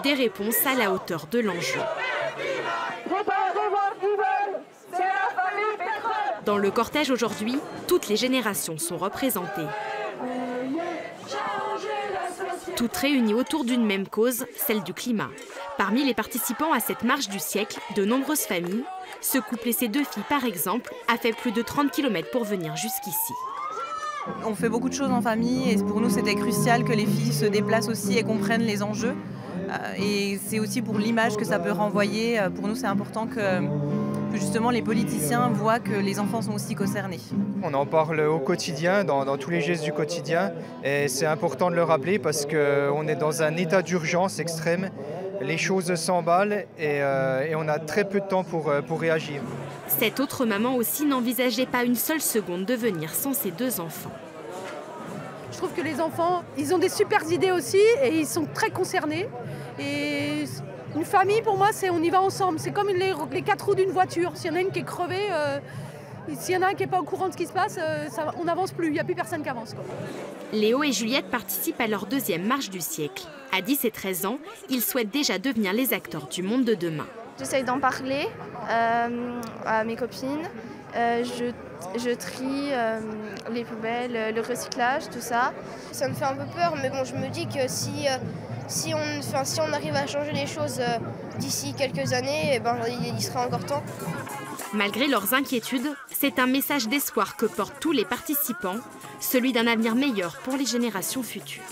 des réponses à la hauteur de l'enjeu. Dans le cortège aujourd'hui, toutes les générations sont représentées. Toutes réunies autour d'une même cause, celle du climat. Parmi les participants à cette marche du siècle, de nombreuses familles. Ce couple et ses 2 filles, par exemple, a fait plus de 30 km pour venir jusqu'ici. On fait beaucoup de choses en famille et pour nous c'était crucial que les filles se déplacent aussi et comprennent les enjeux. Et c'est aussi pour l'image que ça peut renvoyer. Pour nous c'est important que justement les politiciens voient que les enfants sont aussi concernés. On en parle au quotidien, dans tous les gestes du quotidien. Et c'est important de le rappeler parce qu'on est dans un état d'urgence extrême. Les choses s'emballent et on a très peu de temps pour réagir. Cette autre maman aussi n'envisageait pas une seule seconde de venir sans ses 2 enfants. Je trouve que les enfants, ils ont des super idées aussi et ils sont très concernés. Et une famille, pour moi, c'est on y va ensemble. C'est comme les 4 roues d'une voiture. S'il y en a une qui est crevée, s'il y en a un qui n'est pas au courant de ce qui se passe, on n'avance plus. Il n'y a plus personne qui avance, quoi. Léo et Juliette participent à leur 2e marche du siècle. À 10 et 13 ans, ils souhaitent déjà devenir les acteurs du monde de demain. J'essaye d'en parler à mes copines. Je trie les poubelles, le recyclage, tout ça. Ça me fait un peu peur, mais bon, je me dis que si on arrive à changer les choses d'ici quelques années, il sera encore temps. Malgré leurs inquiétudes, c'est un message d'espoir que portent tous les participants, celui d'un avenir meilleur pour les générations futures.